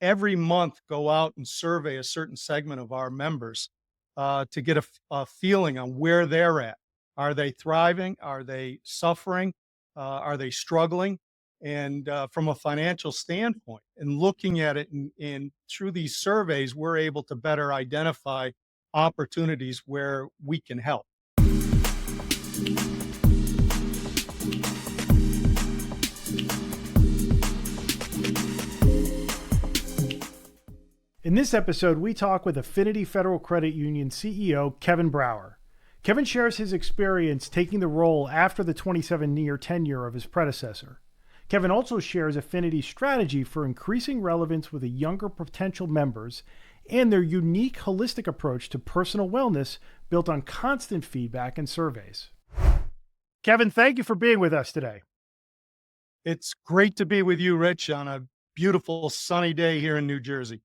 every month go out and survey a certain segment of our members to get a feeling on where they're at. Are they thriving? Are they suffering? Are they struggling? And from a financial standpoint, and looking at it in through these surveys, we're able to better identify opportunities where we can help. In this episode, we talk with Affinity Federal Credit Union CEO Kevin Brauer. Kevin shares his experience taking the role after the 27-year tenure of his predecessor. Kevin also shares Affinity's strategy for increasing relevance with the younger potential members and their unique holistic approach to personal wellness built on constant feedback and surveys. Kevin, thank you for being with us today. It's great to be with you, Rich, on a beautiful sunny day here in New Jersey.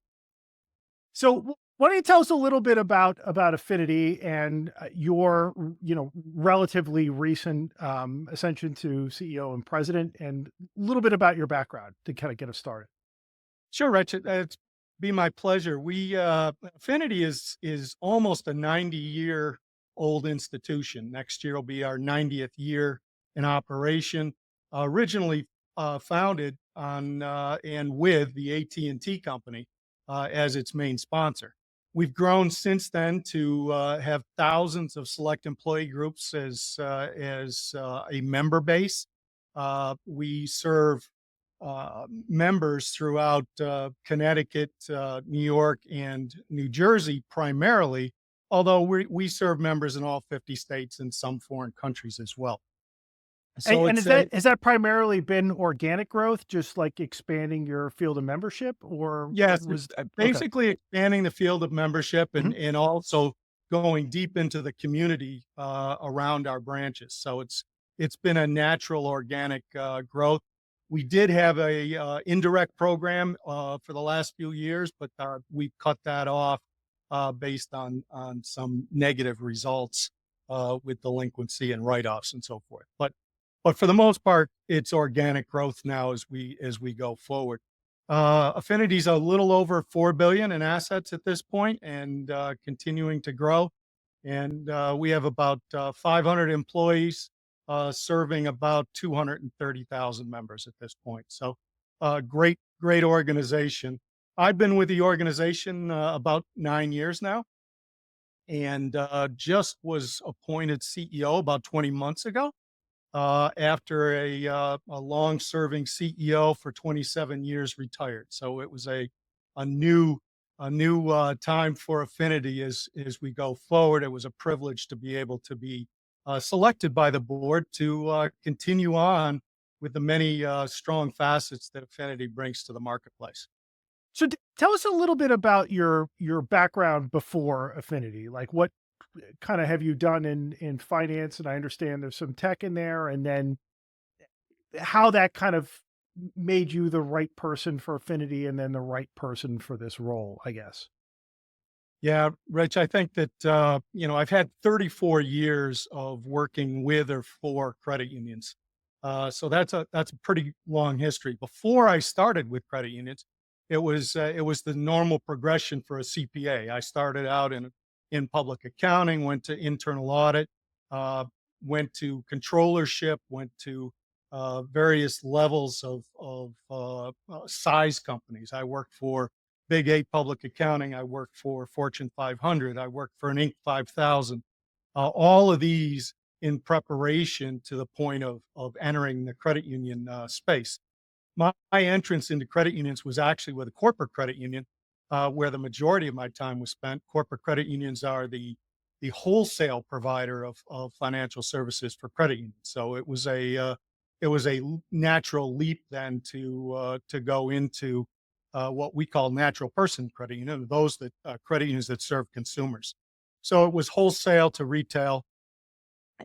So why don't you tell us a little bit about Affinity and your, relatively recent ascension to CEO and president, and a little bit about your background to kind of get us started. Sure, Rich. It's be my pleasure. We Affinity is almost a 90-year old institution. Next year will be our 90th year in operation. Originally founded on and with the AT&T company as its main sponsor. We've grown since then to have thousands of select employee groups as a member base. We serve members throughout Connecticut, New York, and New Jersey primarily, although we serve members in all 50 states and some foreign countries as well. So And it's has that primarily been organic growth, just like expanding your field of membership, or yes, was it's okay? basically expanding the field of membership Mhm. and also going deep into the community around our branches. So it's been a natural organic growth. We did have a indirect program for the last few years, but we've cut that off based on some negative results with delinquency and write-offs and so forth. But for the most part, it's organic growth now as we go forward. Affinity's a little over 4 billion in assets at this point, and continuing to grow. And we have about 500 employees serving about 230,000 members at this point. So, great organization. I've been with the organization about 9 years now, and just was appointed CEO about 20 months ago after a long-serving CEO for 27 years retired. So it was a new time for Affinity as we go forward. It was a privilege to be able to be selected by the board to continue on with the many strong facets that Affinity brings to the marketplace. So tell us a little bit about your background before Affinity. Like, what kind of have you done in finance? And I understand there's some tech in there, and then how that kind of made you the right person for Affinity, and then the right person for this role, I guess. Yeah, Rich, I think that, I've had 34 years of working with or for credit unions. So that's a pretty long history. Before I started with credit unions, it was the normal progression for a CPA. I started out in public accounting, went to internal audit, uh, went to controllership, went to various levels of size companies. I worked for Big Eight public accounting. I worked for Fortune 500. I worked for an Inc. 5000. All of these in preparation to the point of entering the credit union space. My entrance into credit unions was actually with a corporate credit union, where the majority of my time was spent. Corporate credit unions are the wholesale provider of financial services for credit unions. So it was a natural leap then to go into what we call natural person credit union, those that credit unions that serve consumers. So it was wholesale to retail,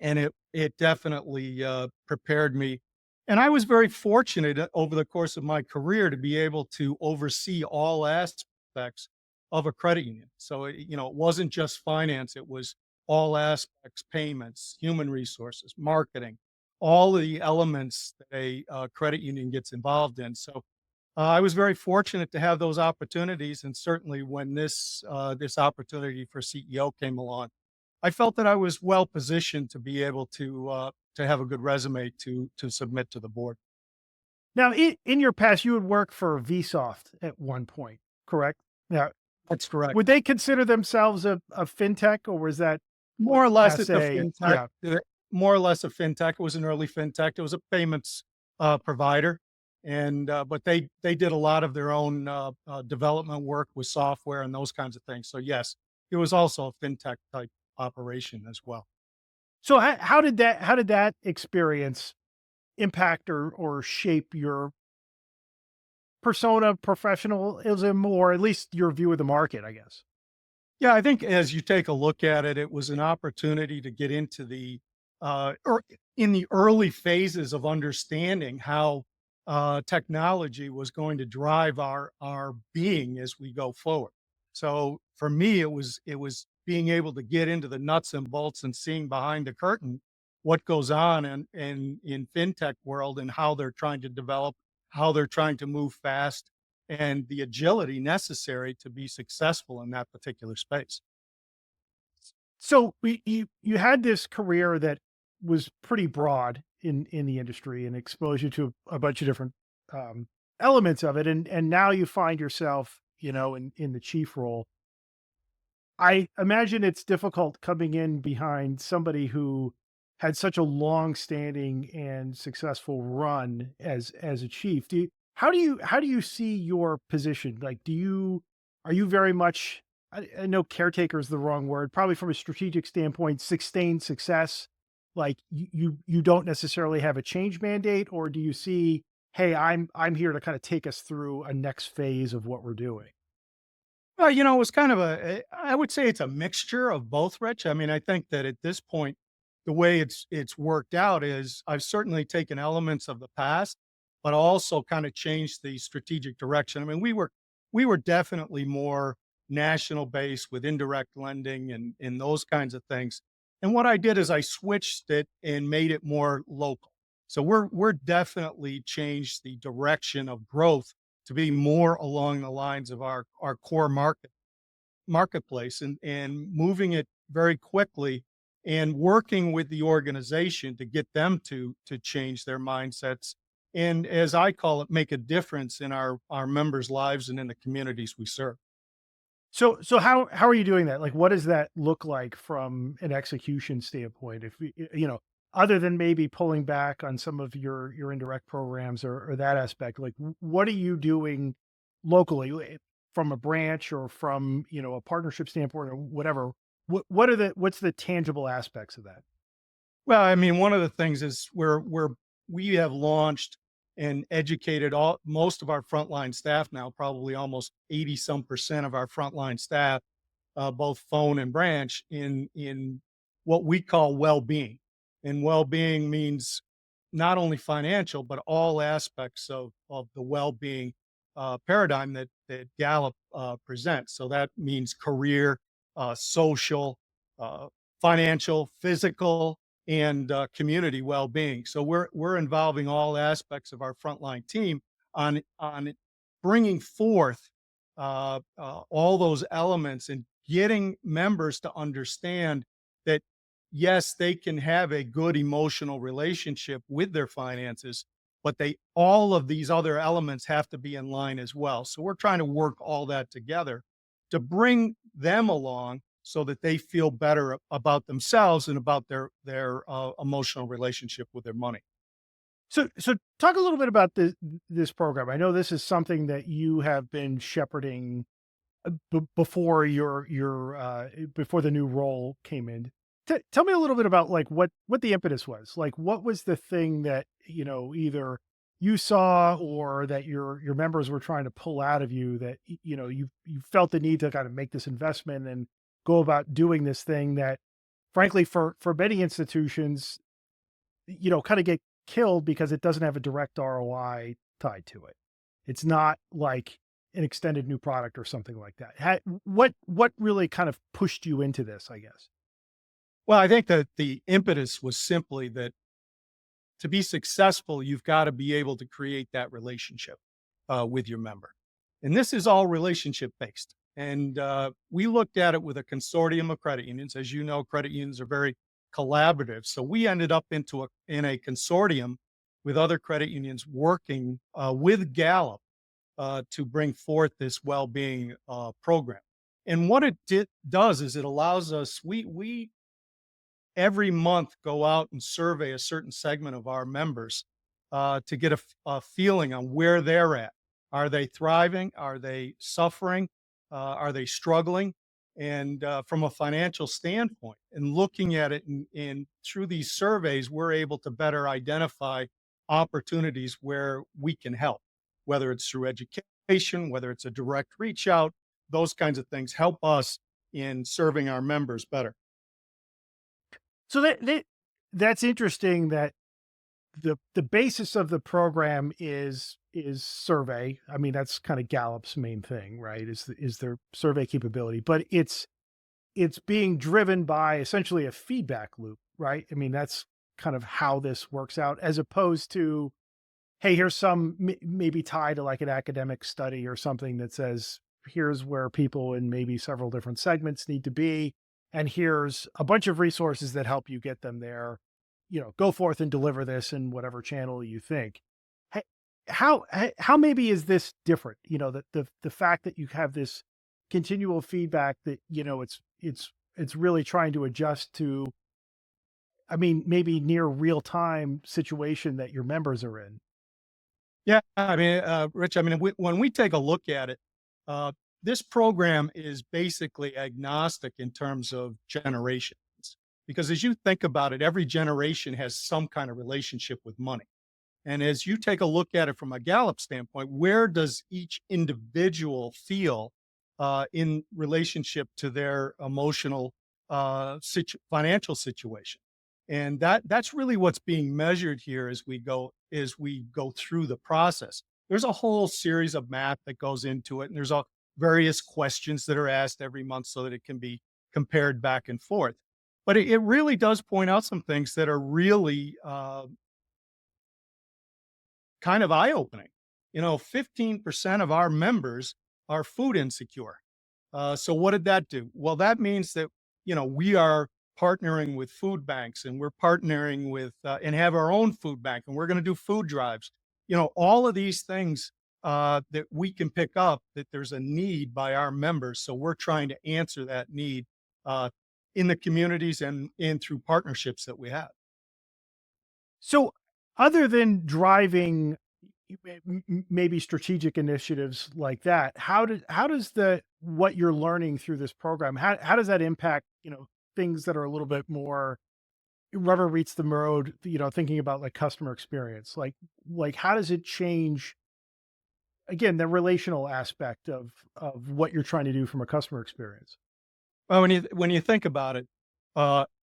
and it definitely prepared me. And I was very fortunate over the course of my career to be able to oversee all aspects of a credit union. So it wasn't just finance; it was all aspects, payments, human resources, marketing, all of the elements that a credit union gets involved in. So I was very fortunate to have those opportunities, and certainly when this opportunity for CEO came along, I felt that I was well positioned to be able to have a good resume to submit to the board. Now, in your past, you would work for Vsoft at one point, correct? Yeah. That's correct. Would they consider themselves a fintech, or was that More or less, it's a passe? fintech. Yeah. More or less a fintech. It was an early fintech. It was a payments provider, and but they did a lot of their own development work with software and those kinds of things. So yes, it was also a fintech type operation as well. So how did that experience impact or shape your persona, professionalism, or at least your view of the market, I guess? Yeah, I think as you take a look at it, it was an opportunity to get into or in the early phases of understanding how technology was going to drive our being as we go forward. So for me, it was being able to get into the nuts and bolts and seeing behind the curtain what goes on in fintech world and how they're trying to develop, how they're trying to move fast, and the agility necessary to be successful in that particular space. So you had this career that was pretty broad in the industry and exposed you to a bunch of different um, elements of it, and now you find yourself, in the chief role. I imagine it's difficult coming in behind somebody who had such a long-standing and successful run as a chief. How do you see your position? Like, are you very much, I know caretaker is the wrong word, probably from a strategic standpoint, sustained success. Like you don't necessarily have a change mandate, or do you see, hey, I'm here to kind of take us through a next phase of what we're doing? Well, it was kind of I would say it's a mixture of both, Rich. I mean, I think that at this point, the way it's worked out is I've certainly taken elements of the past, but also kind of changed the strategic direction. I mean, we were definitely more national based with indirect lending and those kinds of things. And what I did is I switched it and made it more local. So we're definitely changed the direction of growth to be more along the lines of our core marketplace and moving it very quickly and working with the organization to get them to change their mindsets and, as I call it, make a difference in our members' lives and in the communities we serve. So how are you doing that? Like, what does that look like from an execution standpoint? If other than maybe pulling back on some of your indirect programs or that aspect, like what are you doing locally from a branch or from a partnership standpoint or whatever? What's the tangible aspects of that? Well, I mean, one of the things is we have launched and educated all most of our frontline staff now, probably almost 80 some percent of our frontline staff, both phone and branch, in what we call well-being. And well-being means not only financial, but all aspects of the well-being paradigm that Gallup presents. So that means career, social, uh, financial, physical, and community well-being. So we're involving all aspects of our frontline team on bringing forth all those elements and getting members to understand that yes, they can have a good emotional relationship with their finances, but they all of these other elements have to be in line as well. So we're trying to work all that together to bring them along so that they feel better about themselves and about their emotional relationship with their money. So talk a little bit about this program. I know this is something that you have been shepherding before before the new role came in. Tell me a little bit about like what the impetus was. Like, what was the thing that either you saw or that your members were trying to pull out of you that you felt the need to kind of make this investment and go about doing this thing that, frankly, for many institutions, kind of get killed because it doesn't have a direct ROI tied to it. It's not like an extended new product or something like that. What really kind of pushed you into this, I guess? Well, I think that the impetus was simply that to be successful, you've got to be able to create that relationship. with your member. And this is all relationship based. And we looked at it with a consortium of credit unions. As you know, credit unions are very collaborative. So we ended up in a consortium with other credit unions working with Gallup to bring forth this well-being program. And what does is it allows us, we every month go out and survey a certain segment of our members to get a feeling on where they're at. Are they thriving? Are they suffering? Are they struggling? And from a financial standpoint, and looking at it and through these surveys, we're able to better identify opportunities where we can help, whether it's through education, whether it's a direct reach out, those kinds of things help us in serving our members better. So that's interesting that the basis of the program is survey. I mean, that's kind of Gallup's main thing, right? Is their survey capability, but it's being driven by essentially a feedback loop, right? I mean, that's kind of how this works out, as opposed to, hey, here's some maybe tied to like an academic study or something that says, here's where people in maybe several different segments need to be. And here's a bunch of resources that help you get them there. Go forth and deliver this in whatever channel you think. H- how maybe is this different? The fact that you have this continual feedback that, it's really trying to adjust to, I mean, maybe near real time situation that your members are in. Yeah, I mean, Rich, I mean, when we take a look at it, uh, this program is basically agnostic in terms of generations. Because as you think about it, every generation has some kind of relationship with money. And as you take a look at it from a Gallup standpoint, where does each individual feel in relationship to their emotional financial situation? And that's really what's being measured here as we go through the process. There's a whole series of math that goes into it, and there's various questions that are asked every month so that it can be compared back and forth. But it really does point out some things that are really kind of eye opening. 15% of our members are food insecure. So what did that do? Well, that means that, we are partnering with food banks, and we're partnering with and have our own food bank, and we're going to do food drives. All of these things that we can pick up that there's a need by our members. So we're trying to answer that need in the communities and through partnerships that we have. So other than driving maybe strategic initiatives like that, how does the what you're learning through this program, how does that impact, things that are a little bit more rubber meets the road, thinking about like customer experience, like how does it change again the relational aspect of what you're trying to do from a customer experience? Well, when you think about it,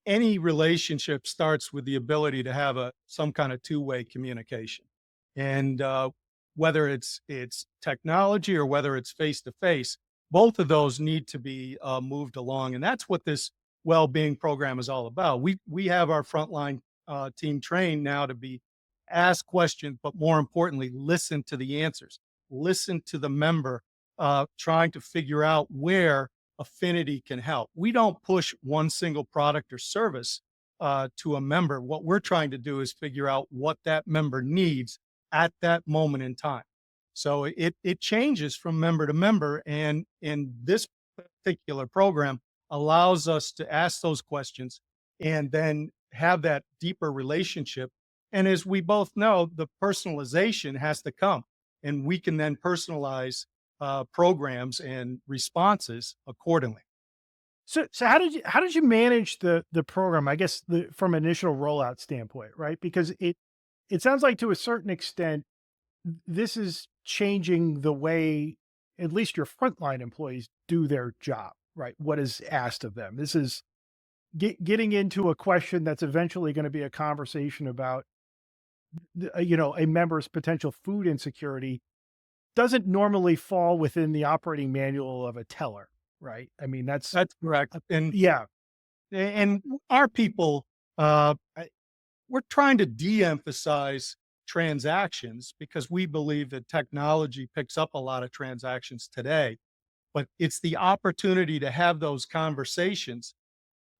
any relationship starts with the ability to have some kind of two-way communication, and whether it's technology or whether it's face to face, both of those need to be moved along, and that's what this well-being program is all about. We have our frontline team trained now to be ask questions, but more importantly, listen to the answers, listen to the member, trying to figure out where Affinity can help. We don't push one single product or service to a member. What we're trying to do is figure out what that member needs at that moment in time. So it changes from member to member, and in this particular program allows us to ask those questions and then have that deeper relationship. And as we both know, the personalization has to come, and we can then personalize programs and responses accordingly. So how did you manage the program? I guess from initial rollout standpoint, right? Because it sounds like to a certain extent this is changing the way at least your frontline employees do their job, right? What is asked of them. This is getting into a question that's eventually going to be a conversation about a member's potential food insecurity doesn't normally fall within the operating manual of a teller, right? I mean, That's correct. yeah. And our people, we're trying to de-emphasize transactions because we believe that technology picks up a lot of transactions today, but it's the opportunity to have those conversations.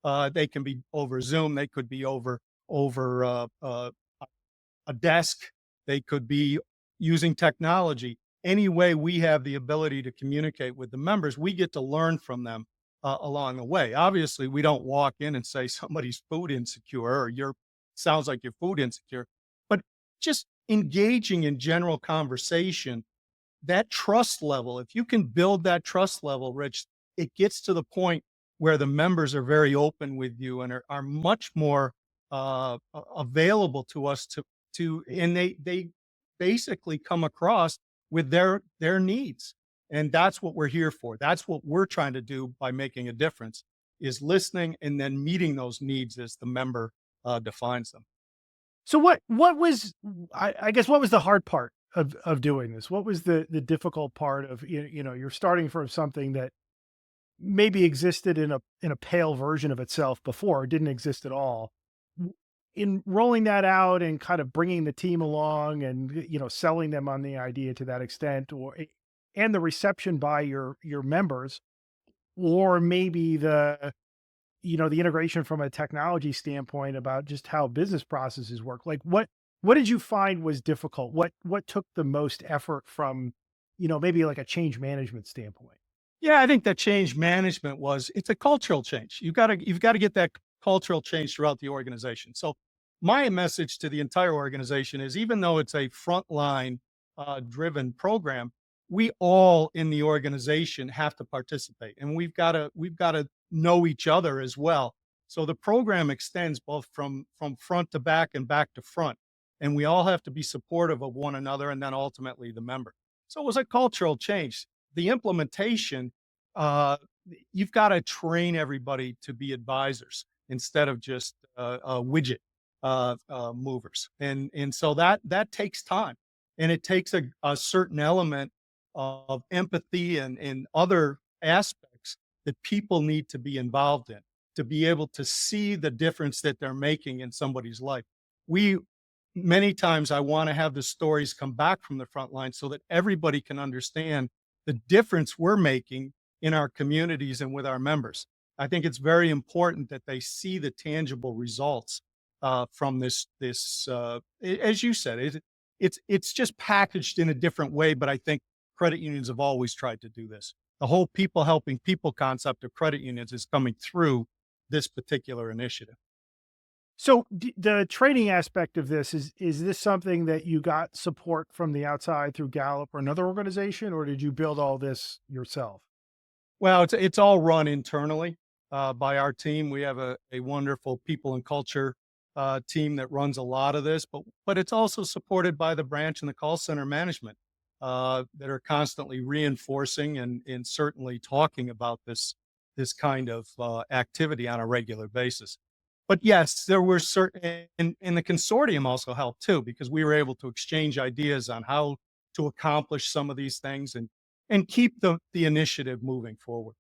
They can be over Zoom, they could be over a desk, they could be using technology. Any way we have the ability to communicate with the members, we get to learn from them along the way. Obviously, we don't walk in and say somebody's food insecure or you're sounds like you're food insecure, but just engaging in general conversation, that trust level, if you can build that trust level, Rich, it gets to the point where the members are very open with you and are much more available to us and they basically come across with their needs. And that's what we're here for. That's what we're trying to do by making a difference is listening and then meeting those needs as the member defines them. So what was I guess what was the hard part of doing this? What was the difficult part of you're starting from something that maybe existed in a pale version of itself before, it didn't exist at all. In rolling that out and kind of bringing the team along and selling them on the idea to that extent, and the reception by your members, or maybe the integration from a technology standpoint about just how business processes work. Like what did you find was difficult? What took the most effort from maybe like a change management standpoint? Yeah, I think that change management it's a cultural change. You've got to get that cultural change throughout the organization. So my message to the entire organization is even though it's a frontline driven program, we all in the organization have to participate and we've got to know each other as well. So the program extends both from front to back and back to front. And we all have to be supportive of one another and then ultimately the member. So it was a cultural change. The implementation, uh, you've got to train everybody to be advisors instead of just widget movers, and so that takes time, and it takes a certain element of empathy and other aspects that people need to be involved in to be able to see the difference that they're making in somebody's life. We Many times I want to have the stories come back from the front line so that everybody can understand the difference we're making in our communities and with our members. I think it's very important that they see the tangible results from as you said, it's just packaged in a different way. But I think credit unions have always tried to do this. The whole people helping people concept of credit unions is coming through this particular initiative. So the training aspect of this is this something that you got support from the outside through Gallup or another organization, or did you build all this yourself? Well, it's all run internally by our team. We have a wonderful people and culture team that runs a lot of this, but it's also supported by the branch and the call center management that are constantly reinforcing and certainly talking about this kind of activity on a regular basis. But yes, there were certain, and the consortium also helped too because we were able to exchange ideas on how to accomplish some of these things and keep the initiative moving forward.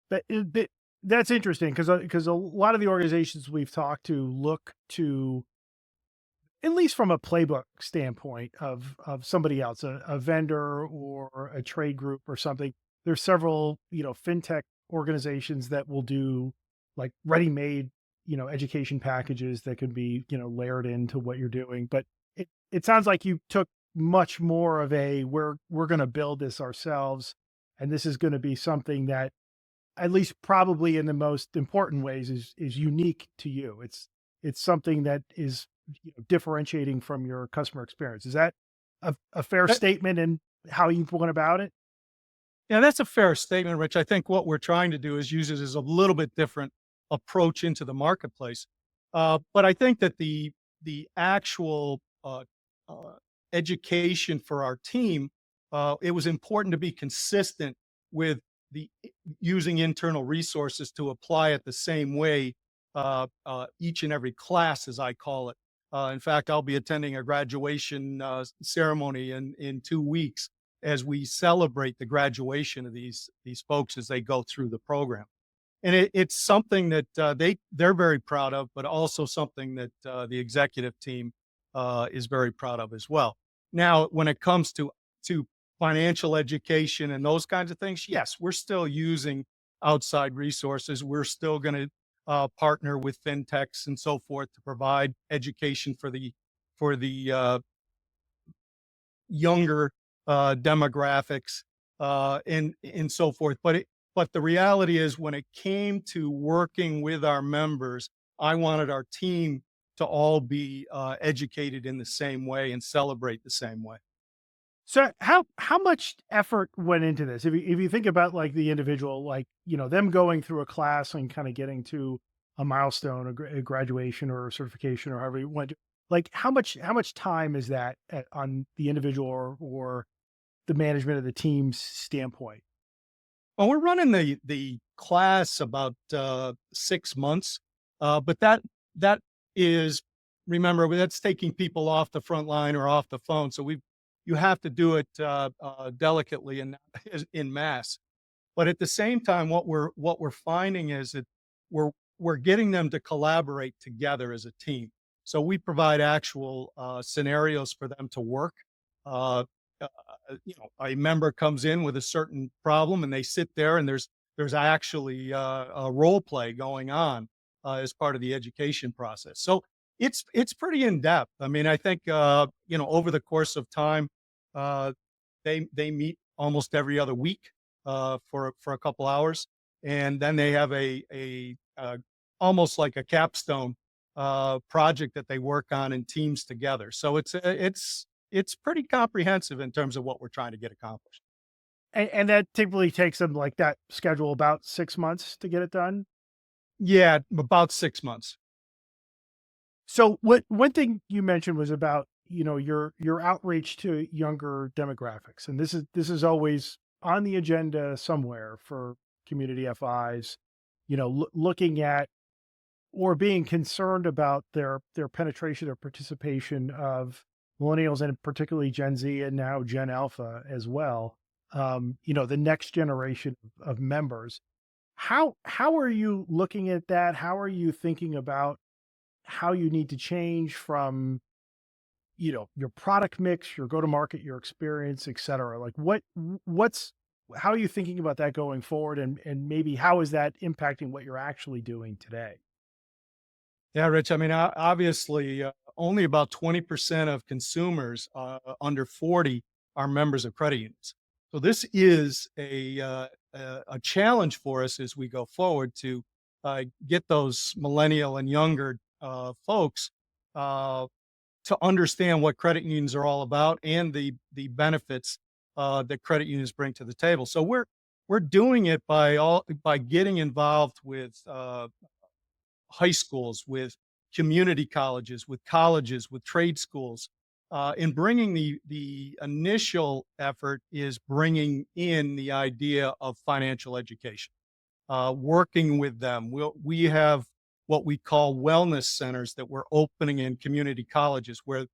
That's interesting because a lot of the organizations we've talked to look to, at least from a playbook standpoint of somebody else, a vendor or a trade group or something. There's several fintech organizations that will do like ready-made education packages that could be layered into what you're doing. But it sounds like you took much more of a we're going to build this ourselves, and this is going to be something that, at least probably in the most important ways, is unique to you. It's something that is differentiating from your customer experience. Is that a fair That- statement in how you went about it? yeah, that's a fair statement, Rich. I think what we're trying to do is use it as a little bit different approach into the marketplace. But I think that the actual uh, education for our team, it was important to be consistent with the using internal resources to apply it the same way each and every class, as I call it. In fact, I'll be attending a graduation ceremony in 2 weeks as we celebrate the graduation of these folks as they go through the program. And it's something that they're very proud of, but also something that the executive team is very proud of as well. Now, when it comes to financial education and those kinds of things, yes, we're still using outside resources. We're still going to partner with fintechs and so forth to provide education for the younger demographics and so forth. But the reality is, when it came to working with our members, I wanted our team to all be educated in the same way and celebrate the same way. So how much effort went into this? If you think about like the individual, like, them going through a class and kind of getting to a milestone, a graduation or a certification or however you want to, like how much time is that on the individual or the management of the team's standpoint? Well, we're running the class about 6 months, but that is, remember, that's taking people off the front line or off the phone. So you have to do it delicately and in mass. But at the same time, what we're finding is that we're we're getting them to collaborate together as a team. So we provide actual scenarios for them to work. Uh, a member comes in with a certain problem, and they sit there, and there's actually a role play going on as part of the education process. So it's pretty in depth. I mean, I think over the course of time, uh, they meet almost every other week for a couple hours, and then they have a almost like a capstone project that they work on in teams together. So it's pretty comprehensive in terms of what we're trying to get accomplished. And that typically takes them like that schedule about 6 months to get it done. Yeah, about 6 months. So what one thing you mentioned was about, your outreach to younger demographics. And this is always on the agenda somewhere for community FIs, looking at or being concerned about their penetration or participation of millennials and particularly Gen Z and now Gen Alpha as well. The next generation of members. How are you looking at that? How are you thinking about how you need to change from, your product mix, your go to market, your experience, et cetera? Like what's how are you thinking about that going forward, and maybe how is that impacting what you're actually doing today? Yeah, Rich. I mean, obviously, only about 20% of consumers under 40 are members of credit unions. So this is a challenge for us as we go forward to get those millennial and younger folks uh, to understand what credit unions are all about and the benefits that credit unions bring to the table. So we're doing it by getting involved with high schools, with community colleges, with trade schools. In bringing the initial effort is bringing in the idea of financial education, working with them. We have what we call wellness centers that we're opening in community colleges where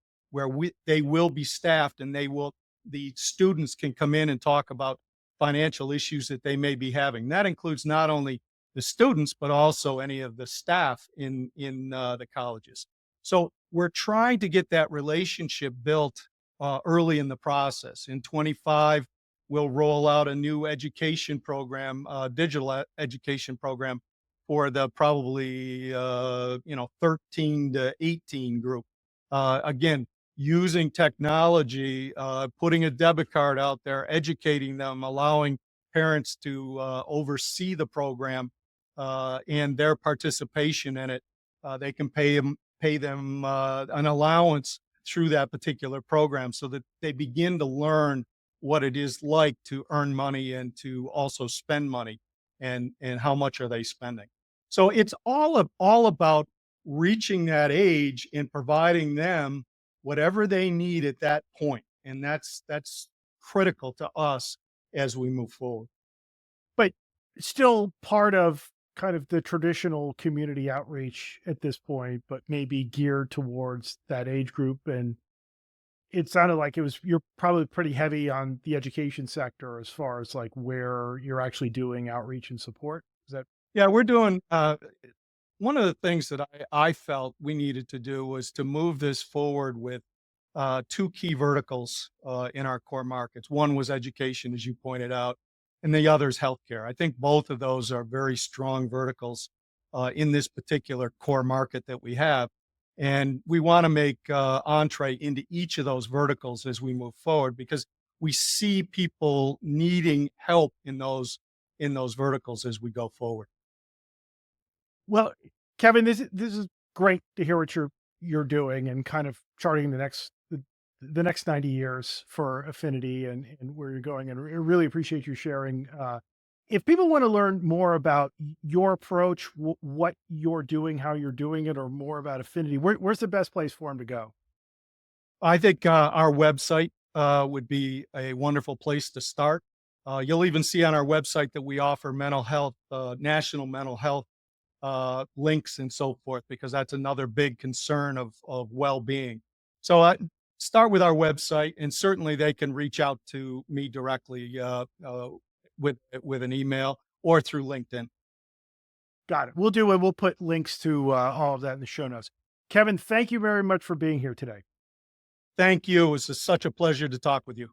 they will be staffed, and the students can come in and talk about financial issues that they may be having. That includes not only the students but also any of the staff in the colleges. So we're trying to get that relationship built early in the process. In 25, we'll roll out a new education program, education program for the probably 13 to 18 group. Again, using technology, putting a debit card out there, educating them, allowing parents to oversee the program and their participation in it. They can pay them an allowance through that particular program so that they begin to learn what it is like to earn money and to also spend money, and how much are they spending. So it's all about reaching that age and providing them whatever they need at that point, and that's critical to us as we move forward. But still part of kind of the traditional community outreach at this point, but maybe geared towards that age group. And it sounded like you're probably pretty heavy on the education sector as far as like where you're actually doing outreach and support. Is that Yeah, we're doing one of the things that I felt we needed to do was to move this forward with two key verticals in our core markets. One was education, as you pointed out, and the other is healthcare. I think both of those are very strong verticals in this particular core market that we have. And we want to make entree into each of those verticals as we move forward because we see people needing help in those verticals as we go forward. Well, Kevin, this is great to hear what you're doing and kind of charting the next 90 years for Affinity and where you're going. And I really appreciate you sharing. If people want to learn more about your approach, what you're doing, how you're doing it, or more about Affinity, where's the best place for them to go? I think our website would be a wonderful place to start. You'll even see on our website that we offer mental health, national mental health links and so forth, because that's another big concern of well-being. So start with our website, and certainly they can reach out to me directly with an email or through LinkedIn. Got it. We'll do it. We'll put links to all of that in the show notes. Kevin, thank you very much for being here today. Thank you. It was such a pleasure to talk with you.